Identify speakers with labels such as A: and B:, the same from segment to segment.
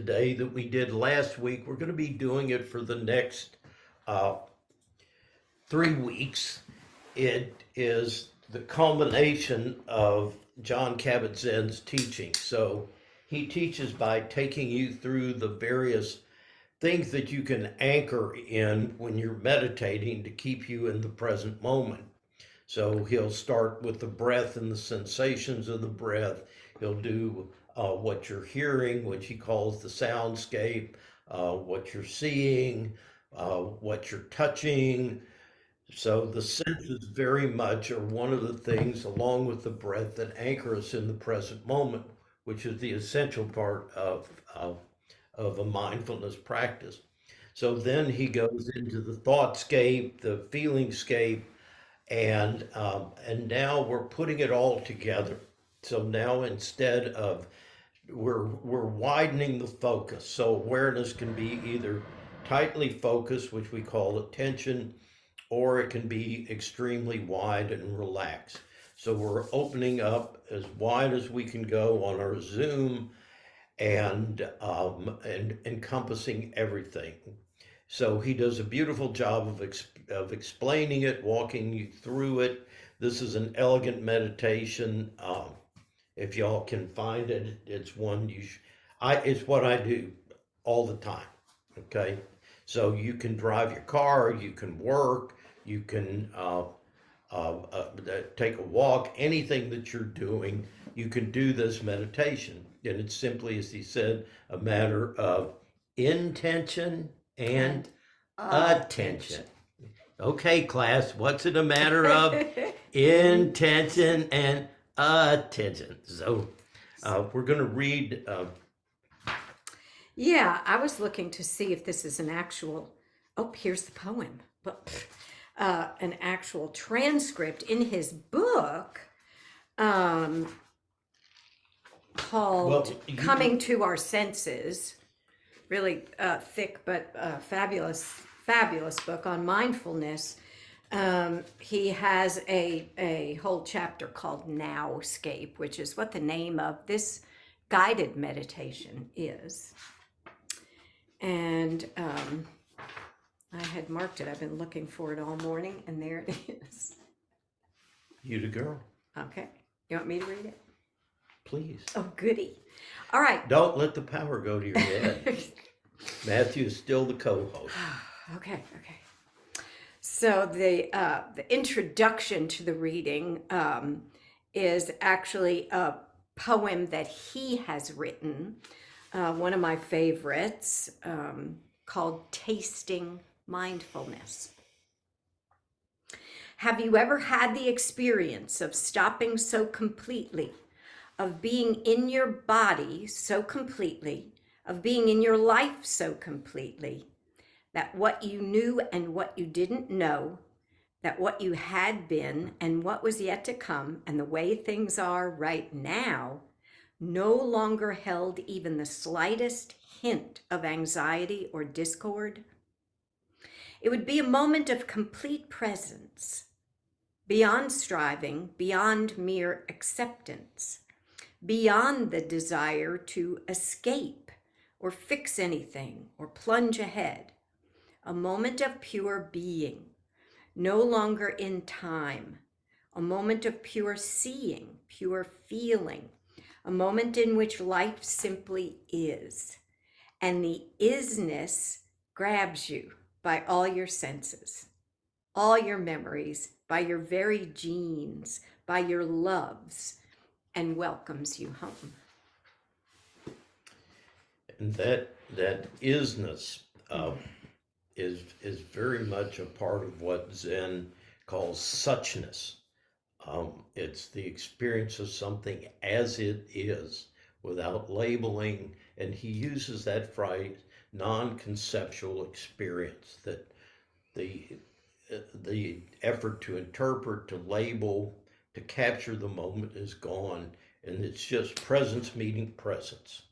A: today that we did last week. We're going to be doing it for the next uh, 3 weeks. It is the culmination of John Kabat-Zinn's teaching. So he teaches by taking you through the various things that you can anchor in when you're meditating to keep you in the present moment. So he'll start with the breath and the sensations of the breath. He'll do what you're hearing, which he calls the soundscape, what you're seeing, what you're touching. So the senses very much are one of the things, along with the breath, that anchor us in the present moment, which is the essential part of a mindfulness practice. So then he goes into the thoughtscape, the feelingscape, and now we're putting it all together. So now instead of we're widening the focus. So awareness can be either tightly focused, which we call attention, or it can be extremely wide and relaxed. So we're opening up as wide as we can go on our zoom and encompassing everything. So he does a beautiful job of explaining it, walking you through it. This is an elegant meditation. If y'all can find it, it's one it's what I do all the time. Okay, so you can drive your car, you can work, you can take a walk, anything that you're doing, you can do this meditation. And it's simply, as he said, a matter of intention and attention. Okay, class, what's it a matter of? Intention and attention. So we're going to read.
B: Yeah, I was looking to see if this is an actual, oh, here's the poem, but an actual transcript in his book called Coming to Our Senses. Really thick but fabulous book on mindfulness. He has a whole chapter called Nowscape, which is what the name of this guided meditation is. And I had marked it. I've been looking for it all morning, and there it is.
A: You the girl.
B: Okay. You want me to read it?
A: Please.
B: Oh, goody. All right.
A: Don't let the power go to your head. Matthew is still the co-host.
B: Okay. So the introduction to the reading is actually a poem that he has written, one of my favorites, called Tasting Mindfulness. Have you ever had the experience of stopping so completely, of being in your body so completely, of being in your life so completely, that what you knew and what you didn't know, that what you had been and what was yet to come, and the way things are right now, no longer held even the slightest hint of anxiety or discord? It would be a moment of complete presence, beyond striving, beyond mere acceptance, beyond the desire to escape or fix anything or plunge ahead. A moment of pure being, no longer in time, a moment of pure seeing, pure feeling, a moment in which life simply is, and the isness grabs you by all your senses, all your memories, by your very genes, by your loves, and welcomes you home.
A: And that isness is very much a part of what Zen calls suchness. It's the experience of something as it is, without labeling, and he uses that phrase, non-conceptual experience, that the effort to interpret, to label, to capture the moment is gone, and it's just presence meeting presence.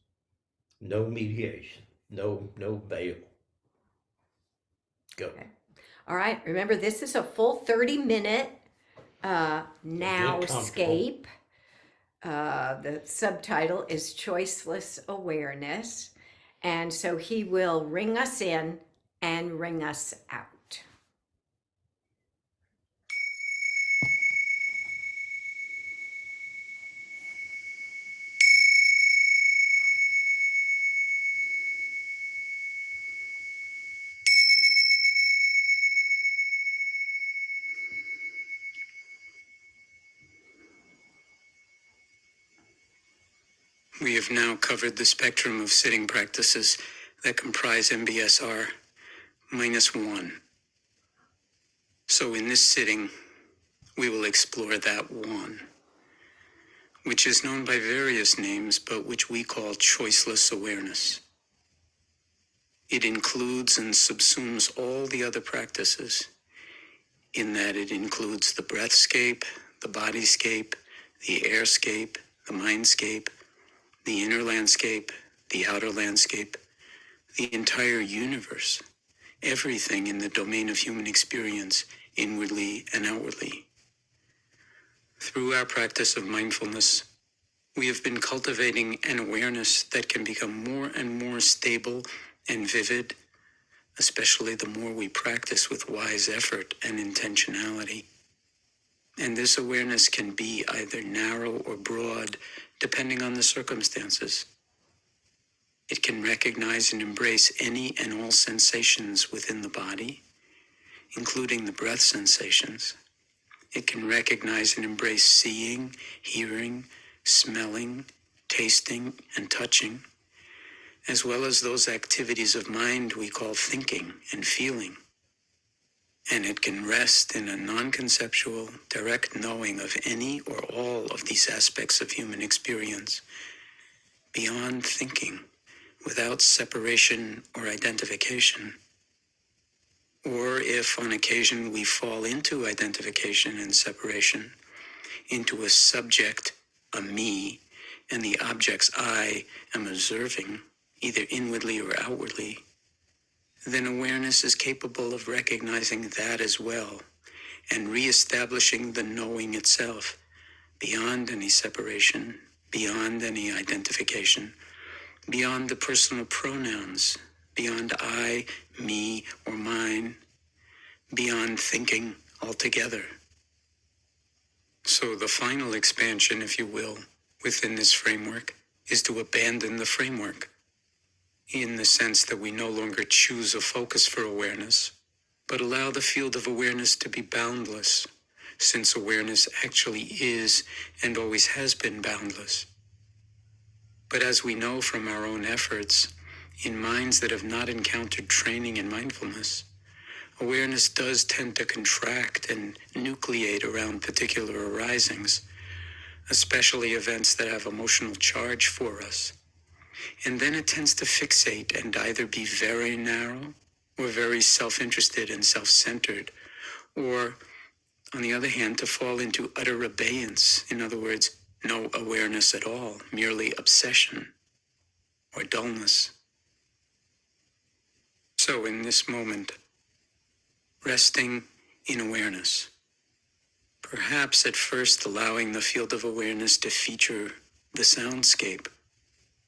A: No mediation, no veil. Go.
B: Okay. All right. Remember, this is a full 30-minute nowscape. The subtitle is Choiceless Awareness. And so he will ring us in and ring us out.
C: We have now covered the spectrum of sitting practices that comprise MBSR -1. So in this sitting, we will explore that one, which is known by various names, but which we call choiceless awareness. It includes and subsumes all the other practices, in that it includes the breathscape, the bodyscape, the airscape, the mindscape, the inner landscape, the outer landscape, the entire universe, everything in the domain of human experience, inwardly and outwardly. Through our practice of mindfulness, we have been cultivating an awareness that can become more and more stable and vivid, especially the more we practice with wise effort and intentionality. And this awareness can be either narrow or broad, depending on the circumstances. It can recognize and embrace any and all sensations within the body, including the breath sensations. It can recognize and embrace seeing, hearing, smelling, tasting, and touching, as well as those activities of mind we call thinking and feeling. And it can rest in a non-conceptual, direct knowing of any or all of these aspects of human experience, beyond thinking, without separation or identification. Or if on occasion we fall into identification and separation, into a subject, a me, and the objects I am observing, either inwardly or outwardly, then awareness is capable of recognizing that as well and reestablishing the knowing itself, beyond any separation, beyond any identification, beyond the personal pronouns, beyond I, me, or mine, beyond thinking altogether. So the final expansion, if you will, within this framework is to abandon the framework, in the sense that we no longer choose a focus for awareness, but allow the field of awareness to be boundless, since awareness actually is and always has been boundless. But as we know from our own efforts, in minds that have not encountered training in mindfulness, awareness does tend to contract and nucleate around particular arisings, especially events that have emotional charge for us. And then it tends to fixate and either be very narrow or very self-interested and self-centered, or, on the other hand, to fall into utter abeyance, in other words, no awareness at all, merely obsession or dullness. So in this moment, resting in awareness, perhaps at first allowing the field of awareness to feature the soundscape,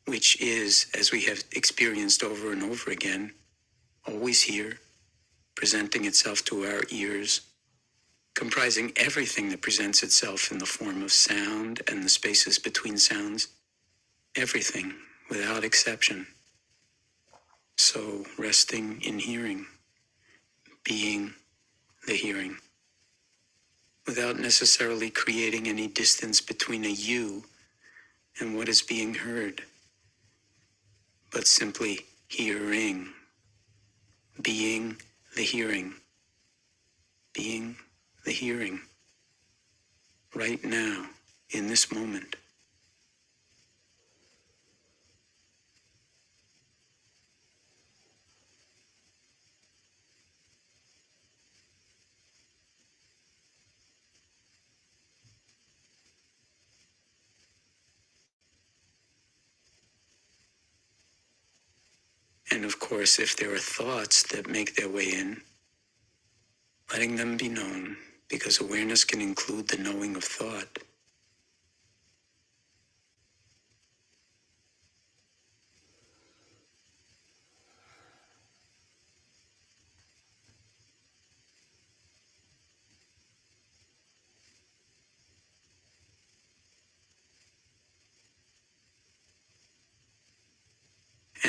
C: which is, as we have experienced over and over again, always here, presenting itself to our ears, comprising everything that presents itself in the form of sound and the spaces between sounds, everything without exception. So resting in hearing, being the hearing, without necessarily creating any distance between a you and what is being heard, but simply hearing, being the hearing, being the hearing, right now, in this moment. And of course, if there are thoughts that make their way in, letting them be known, because awareness can include the knowing of thought.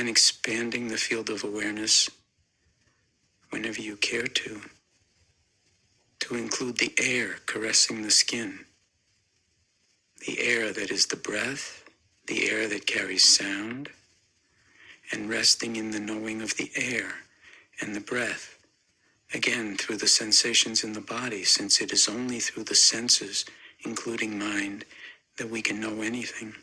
C: and expanding the field of awareness whenever you care to include the air caressing the skin, the air that is the breath, the air that carries sound, and resting in the knowing of the air and the breath, again through the sensations in the body, since it is only through the senses, including mind, that we can know anything.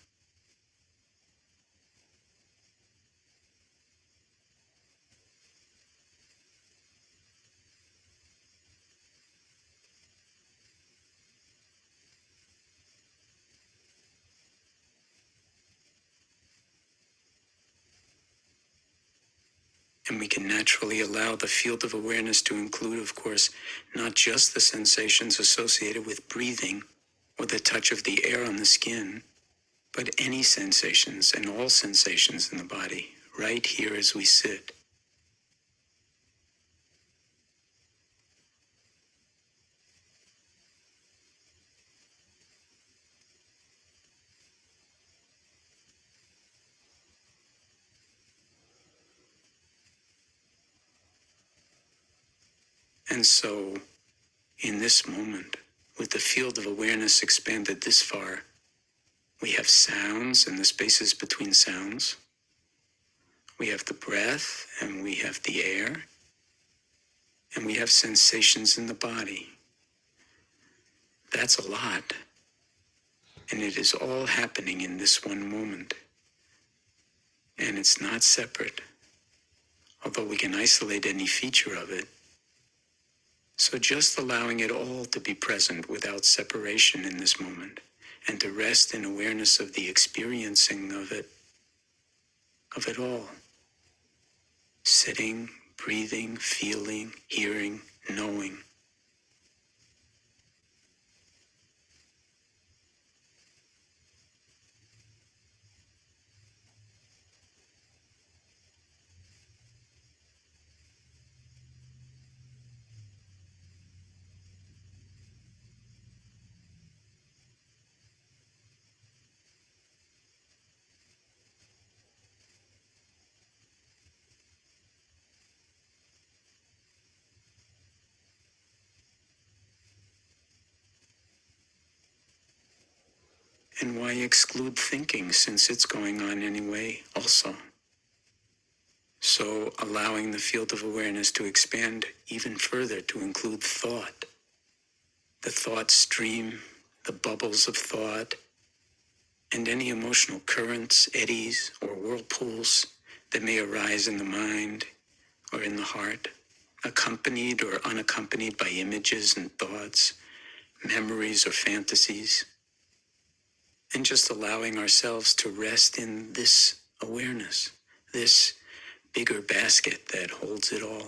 C: And we can naturally allow the field of awareness to include, of course, not just the sensations associated with breathing or the touch of the air on the skin, but any sensations and all sensations in the body, right here as we sit. And so, in this moment, with the field of awareness expanded this far, we have sounds and the spaces between sounds. We have the breath and we have the air. And we have sensations in the body. That's a lot. And it is all happening in this one moment. And it's not separate, although we can isolate any feature of it. So just allowing it all to be present without separation in this moment, and to rest in awareness of the experiencing of it all. Sitting, breathing, feeling, hearing, knowing. And why exclude thinking, since it's going on anyway also? So allowing the field of awareness to expand even further to include thought, the thought stream, the bubbles of thought, and any emotional currents, eddies, or whirlpools that may arise in the mind or in the heart, accompanied or unaccompanied by images and thoughts, memories or fantasies, and just allowing ourselves to rest in this awareness, this bigger basket that holds it all.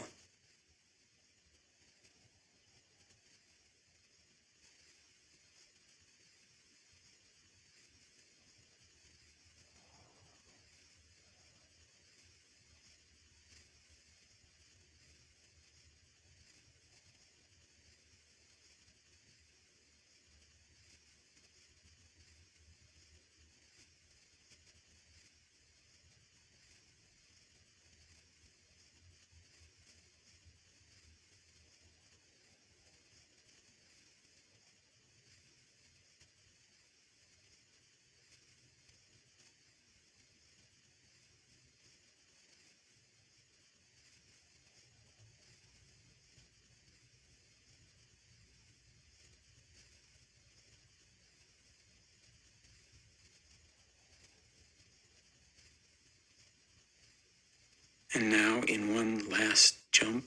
C: And now, in one last jump,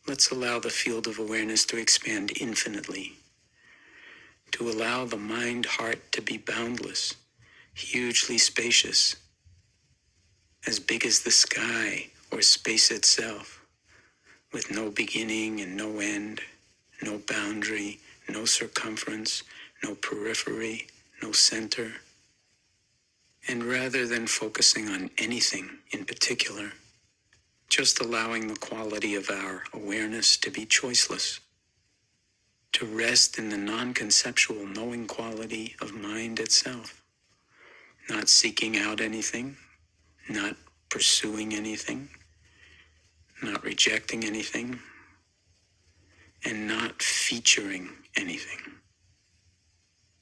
C: let's allow the field of awareness to expand infinitely, to allow the mind-heart to be boundless, hugely spacious, as big as the sky or space itself, with no beginning and no end, no boundary, no circumference, no periphery, no center. And rather than focusing on anything in particular, just allowing the quality of our awareness to be choiceless, to rest in the non-conceptual knowing quality of mind itself, not seeking out anything, not pursuing anything, not rejecting anything, and not featuring anything.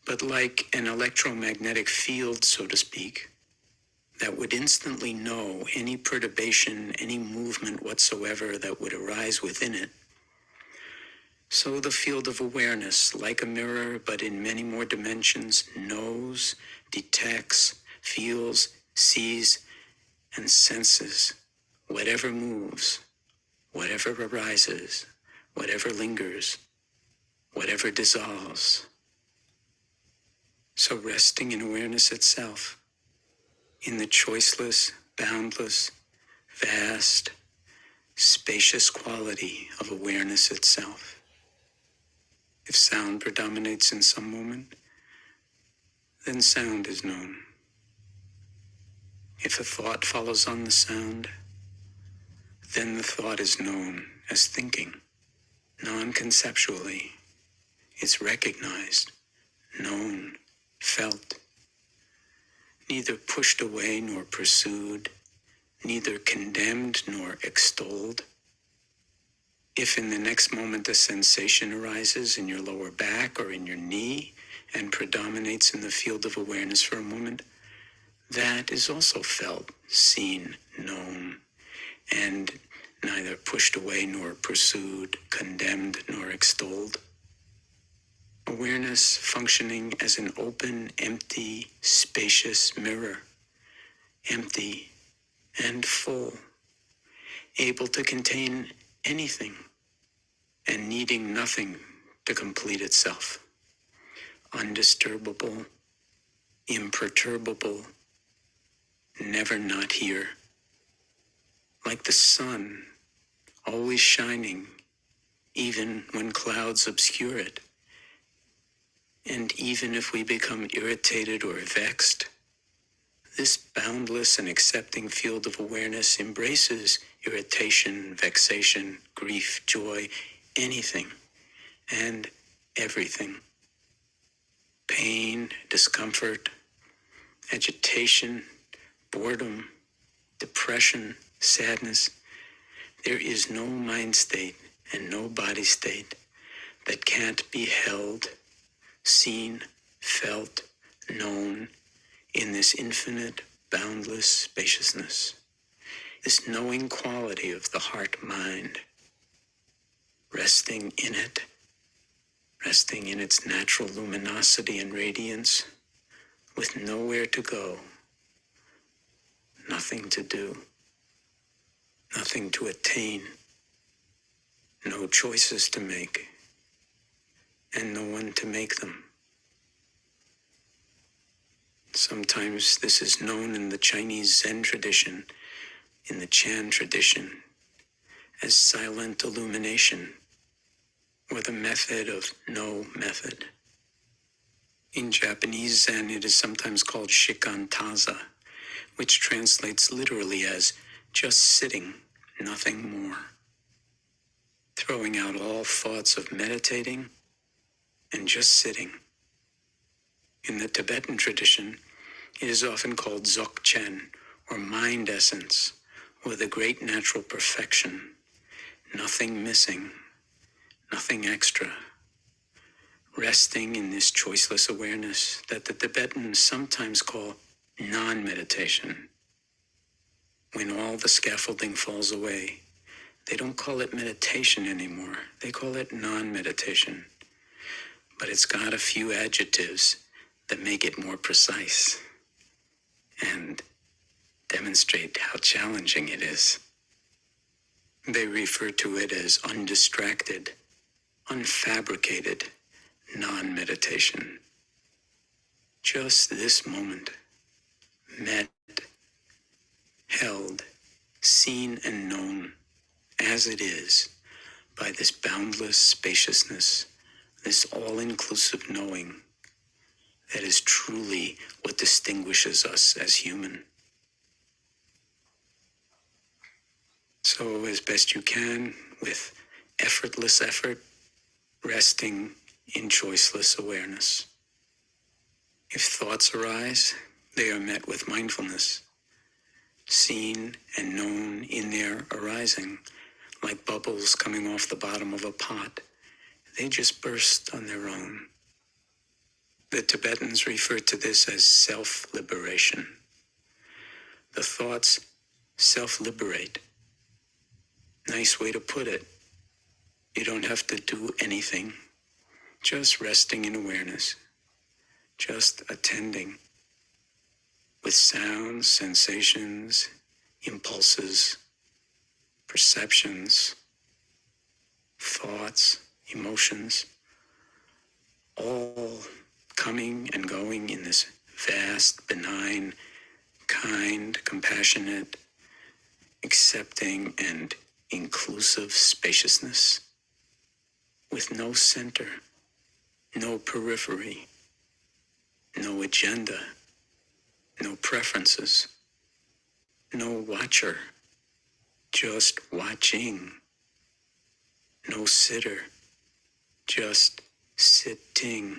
C: But like an electromagnetic field, so to speak, that would instantly know any perturbation, any movement whatsoever that would arise within it, so the field of awareness, like a mirror but in many more dimensions, knows, detects, feels, sees, and senses whatever moves, whatever arises, whatever lingers, whatever dissolves. So resting in awareness itself, in the choiceless, boundless, vast, spacious quality of awareness itself. If sound predominates in some moment, then sound is known. If a thought follows on the sound, then the thought is known as thinking. Non-conceptually, it's recognized, known, felt, neither pushed away nor pursued, neither condemned nor extolled. If in the next moment a sensation arises in your lower back or in your knee and predominates in the field of awareness for a moment, that is also felt, seen, known, and neither pushed away nor pursued, condemned nor extolled. Awareness functioning as an open, empty, spacious mirror, empty and full, able to contain anything and needing nothing to complete itself. Undisturbable, imperturbable, never not here. Like the sun, always shining, even when clouds obscure it. And even if we become irritated or vexed, this boundless and accepting field of awareness embraces irritation, vexation, grief, joy, anything and everything. Pain, discomfort, agitation, boredom, depression, sadness. There is no mind state and no body state that can't be held, seen, felt, known in this infinite, boundless spaciousness, this knowing quality of the heart-mind, resting in it, resting in its natural luminosity and radiance, with nowhere to go, nothing to do, nothing to attain, no choices to make, and no one to make them. Sometimes this is known in the Chinese Zen tradition, in the Chan tradition, as silent illumination, or the method of no method. In Japanese Zen, it is sometimes called shikantaza, which translates literally as just sitting, nothing more. Throwing out all thoughts of meditating and just sitting. In the Tibetan tradition, it is often called dzogchen, or mind essence, or the great natural perfection. Nothing missing, nothing extra. Resting in this choiceless awareness that the Tibetans sometimes call non-meditation. When all the scaffolding falls away, they don't call it meditation anymore. They call it non-meditation. But it's got a few adjectives that make it more precise and demonstrate how challenging it is. They refer to it as undistracted, unfabricated non-meditation. Just this moment, met, held, seen and known as it is by this boundless spaciousness, this all-inclusive knowing that is truly what distinguishes us as human. So as best you can, with effortless effort, resting in choiceless awareness. If thoughts arise, they are met with mindfulness. seen and known in their arising, like bubbles coming off the bottom of a pot. They just burst on their own. The Tibetans refer to this as self-liberation. The thoughts self-liberate. Nice way to put it. You don't have to do anything. Just resting in awareness. Just attending with sounds, sensations, impulses, perceptions, thoughts, emotions, all coming and going in this vast, benign, kind, compassionate, accepting, and inclusive spaciousness, with no center, no periphery, no agenda, no preferences, no watcher, just watching, no sitter, just sitting,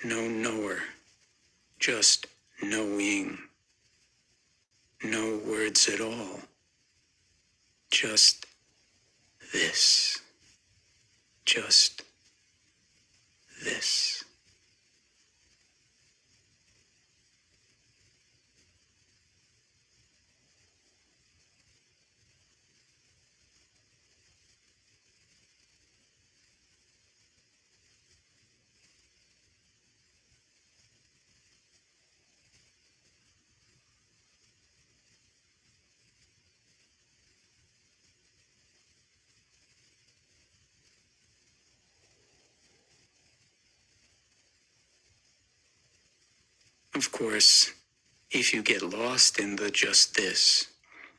C: no knower, just knowing, no words at all, just this, just this. Of course, if you get lost in the just this,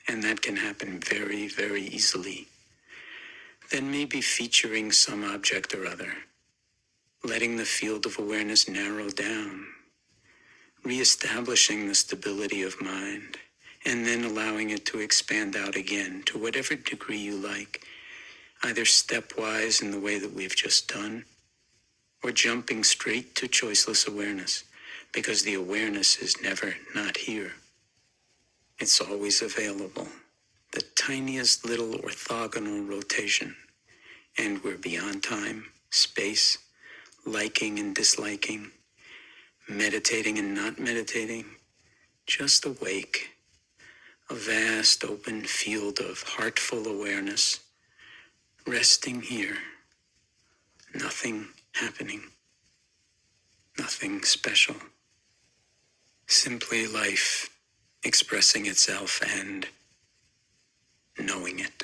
C: and that can happen very, very easily, then maybe featuring some object or other, letting the field of awareness narrow down, reestablishing the stability of mind, and then allowing it to expand out again to whatever degree you like, either stepwise in the way that we've just done, or jumping straight to choiceless awareness, because the awareness is never not here. It's always available. The tiniest little orthogonal rotation, and we're beyond time, space, liking and disliking, meditating and not meditating, just awake, a vast open field of heartful awareness, resting here, nothing happening, nothing special, simply life expressing itself and knowing it.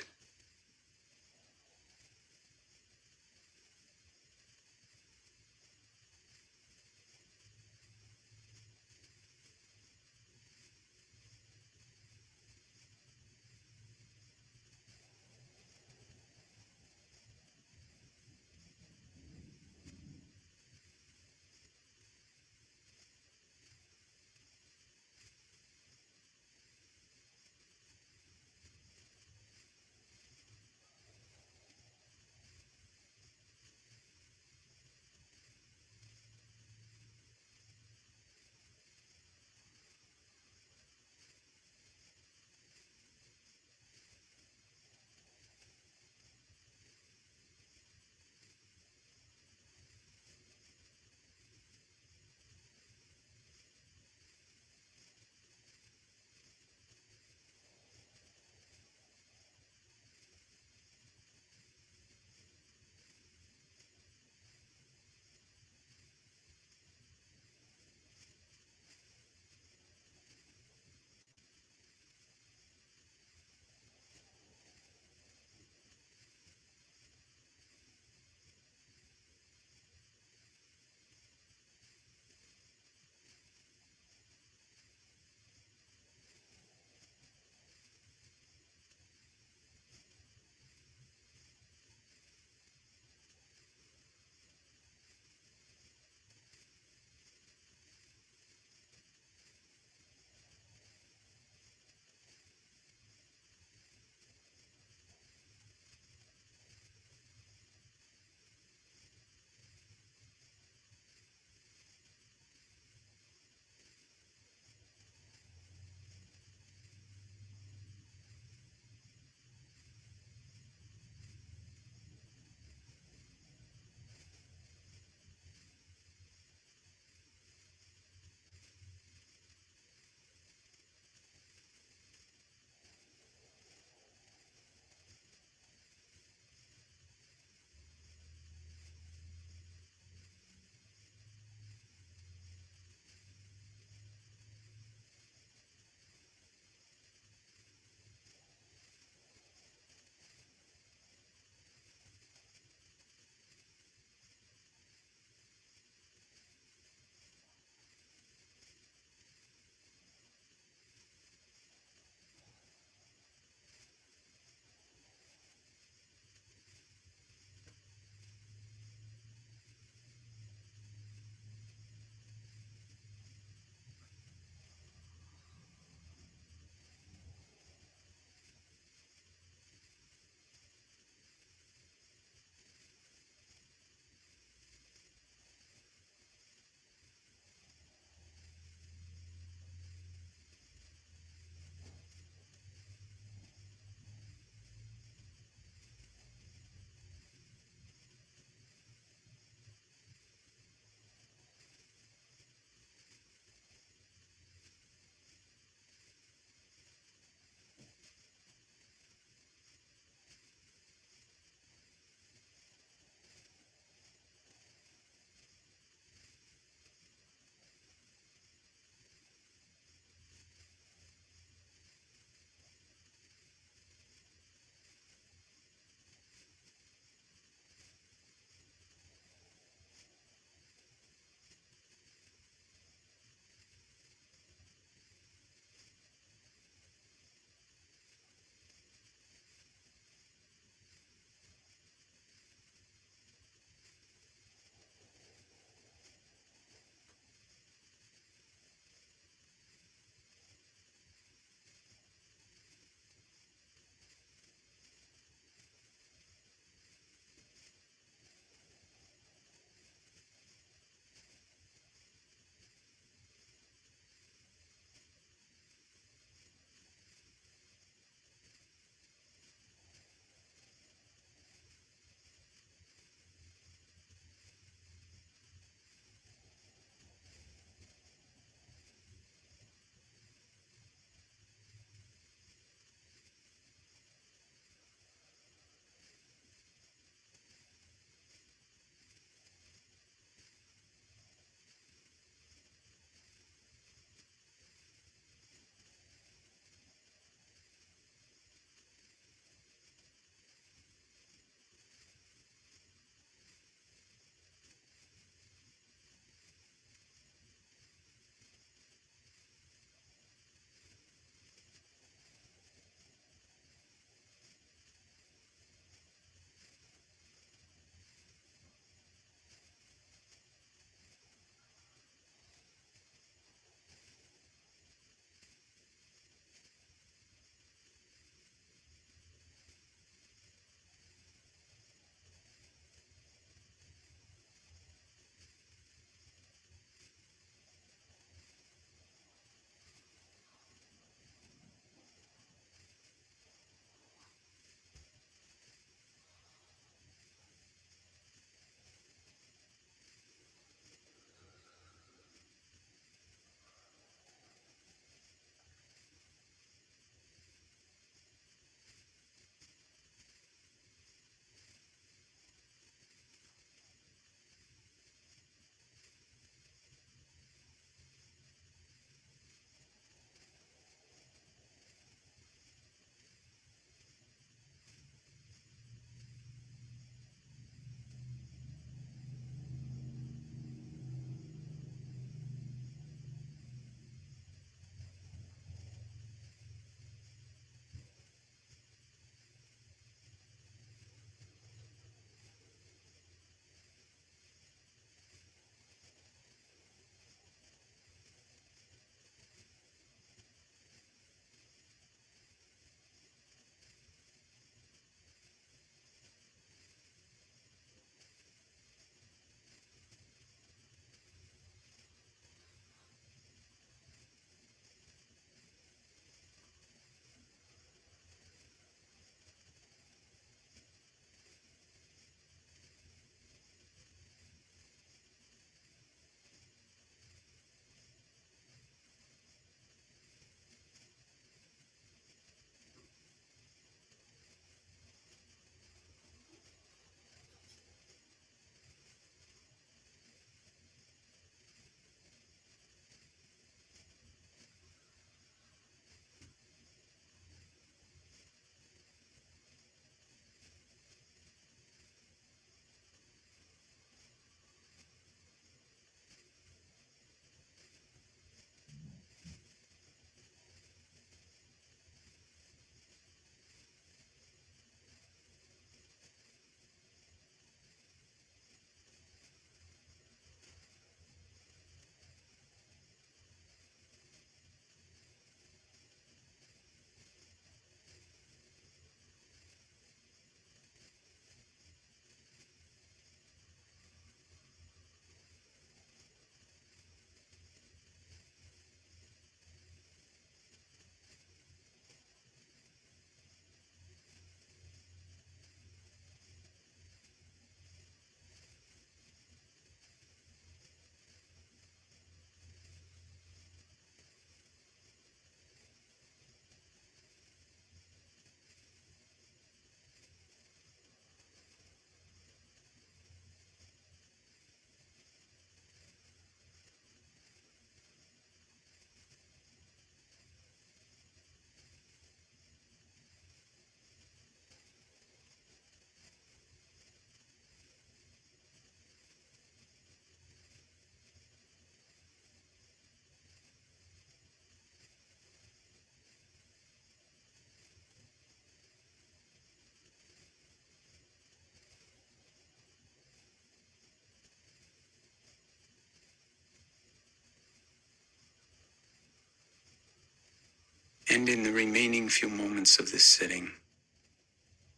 C: And in the remaining few moments of this sitting,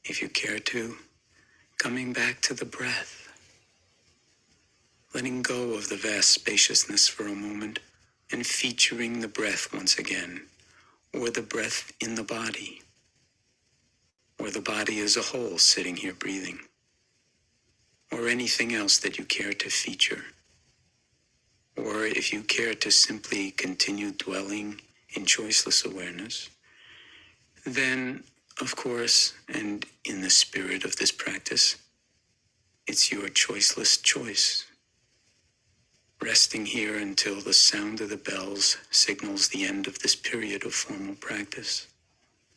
C: if you care to, coming back to the breath, letting go of the vast spaciousness for a moment and featuring the breath once again, or the breath in the body, or the body as a whole sitting here breathing, or anything else that you care to feature. Or if you care to simply continue dwelling in choiceless awareness, then, of course, and in the spirit of this practice, it's your choiceless choice, resting here until the sound of the bells signals the end of this period of formal practice,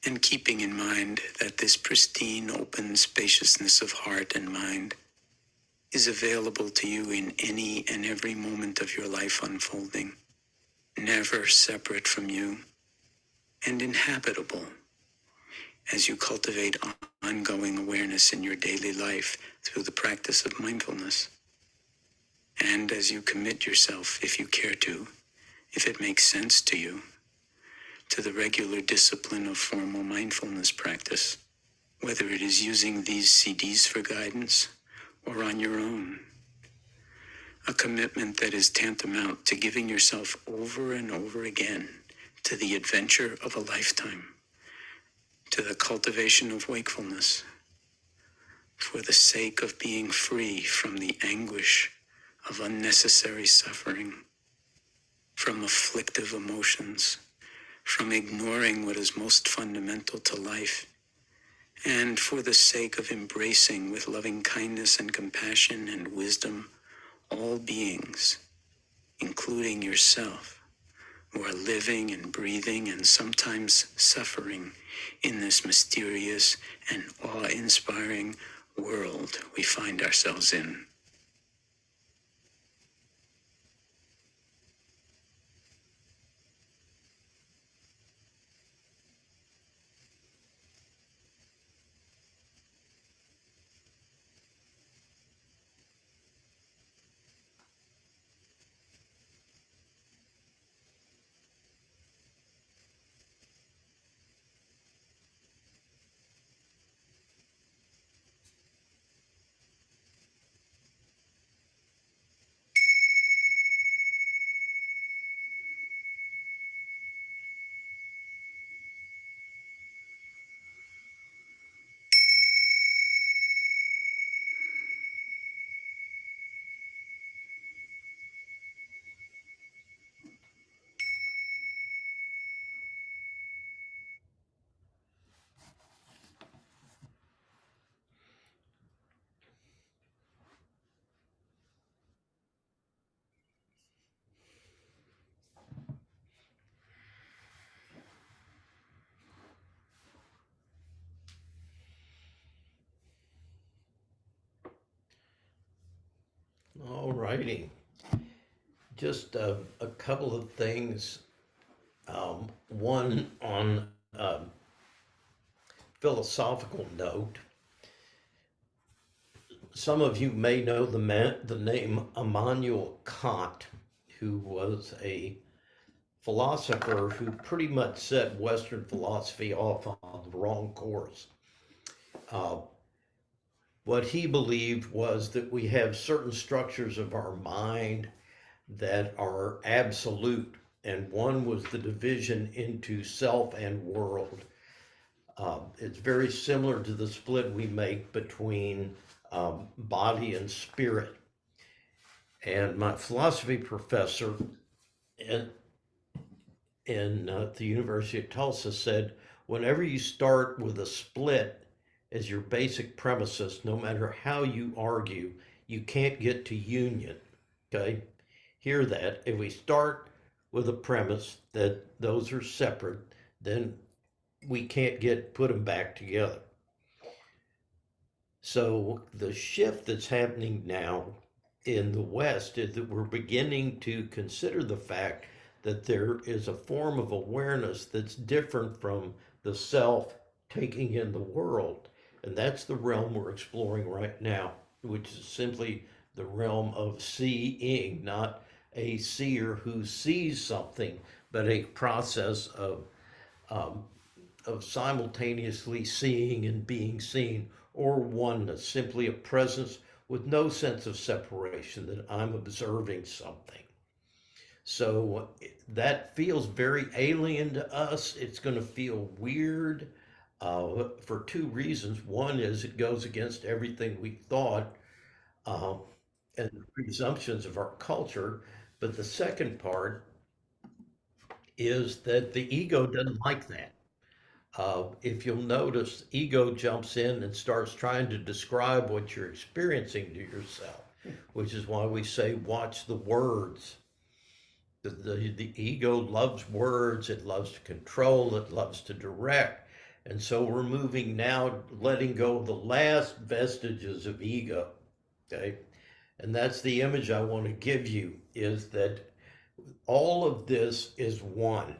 C: and keeping in mind that this pristine, open spaciousness of heart and mind is available to you in any and every moment of your life unfolding, never separate from you, and inhabitable as you cultivate ongoing awareness in your daily life through the practice of mindfulness. And as you commit yourself, if you care to, if it makes sense to you, to the regular discipline of formal mindfulness practice, whether it is using these CDs for guidance or on your own, a commitment that is tantamount to giving yourself over and over again to the adventure of a lifetime, to the cultivation of wakefulness, for the sake of being free from the anguish of unnecessary suffering, from afflictive emotions, from ignoring what is most fundamental to life, and for the sake of embracing with loving kindness and compassion and wisdom all beings, including yourself, who are living and breathing and sometimes suffering in this mysterious and awe-inspiring world we find ourselves in.
A: All righty. Just a couple of things. One on philosophical note. Some of you may know the name Immanuel Kant, who was a philosopher who pretty much set Western philosophy off on the wrong course. Uh, what he believed was that we have certain structures of our mind that are absolute, and one was the division into self and world. It's very similar to the split we make between body and spirit. And my philosophy professor in, in the University of Tulsa said, whenever you start with a split as your basic premises, no matter how you argue, you can't get to union. Okay? Hear that. If we start with a premise that those are separate, then we can't put them back together. So the shift that's happening now in the West is that we're beginning to consider the fact that there is a form of awareness that's different from the self taking in the world. And that's the realm we're exploring right now, which is simply the realm of seeing, not a seer who sees something, but a process of um, of simultaneously seeing and being seen, or oneness, simply a presence with no sense of separation, that I'm observing something. So that feels very alien to us. It's going to feel weird for two reasons. One is it goes against everything we thought uh, and the presumptions of our culture. But the second part is that the ego doesn't like that. If you'll notice, ego jumps in and starts trying to describe what you're experiencing to yourself, which is why we say, watch the words. The ego loves words, it loves to control, it loves to direct. And so we're moving now, letting go of the last vestiges of ego. Okay. And that's the image I want to give you, is that all of this is one.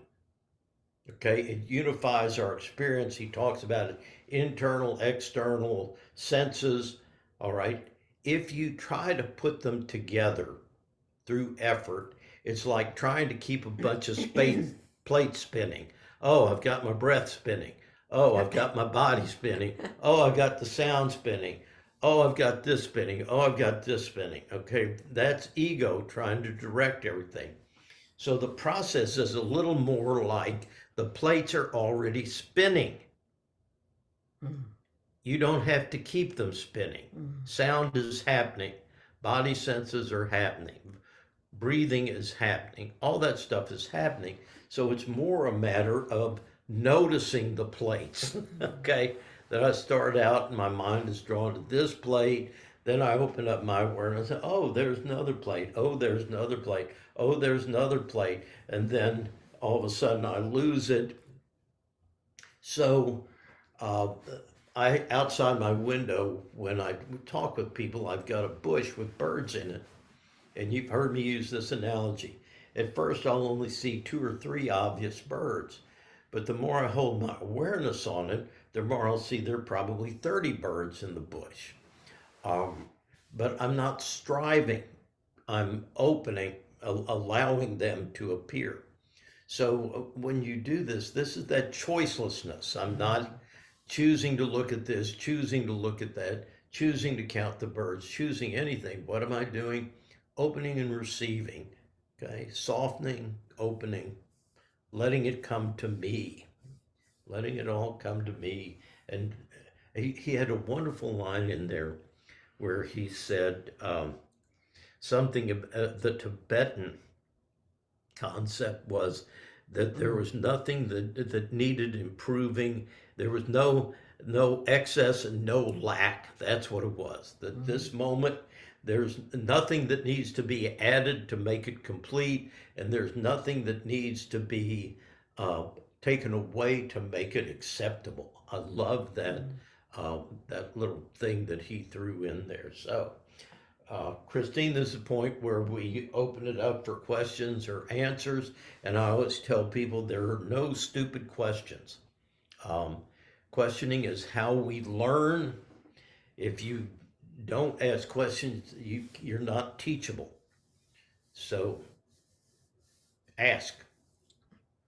A: Okay, it unifies our experience. He talks about it, internal, external senses. All right. If you try to put them together through effort, it's like trying to keep a bunch of plates spinning. Oh, I've got my breath spinning. Oh, I've got my body spinning. Oh, I've got the sound spinning. Oh, I've got this spinning. Oh, I've got this spinning. Okay, that's ego trying to direct everything. So the process is a little more like the plates are already spinning. You don't have to keep them spinning. Sound is happening. Body senses are happening. Breathing is happening. All that stuff is happening. So it's more a matter of noticing the plates. Okay. That I start out and my mind is drawn to this plate. Then I open up my awareness and oh, there's another plate. Oh, there's another plate. Oh, there's another plate. And then all of a sudden I lose it. So uh, I outside my window, when I talk with people, I've got a bush with birds in it. And you've heard me use this analogy. At first, I'll only see 2 or 3 obvious birds. But the more I hold my awareness on it, the more I'll see there are probably 30 birds in the bush. But I'm not striving. I'm opening, allowing them to appear. So when you do this, this is that choicelessness. I'm not choosing to look at this, choosing to look at that, choosing to count the birds, choosing anything. What am I doing? Opening and receiving. Okay, softening, opening, letting it come to me, letting it all come to me. And he had a wonderful line in there where he said something the Tibetan concept was that there was nothing that needed improving. There was no excess and no lack. That's what it was. That this moment, there's nothing that needs to be added to make it complete, and there's nothing that needs to be taken away to make it acceptable. I love that that little thing that he threw in there. So, Christine, this is a point where we open it up for questions or answers, and I always tell people there are no stupid questions. Questioning is how we learn. If you don't ask questions, you're not teachable. So ask.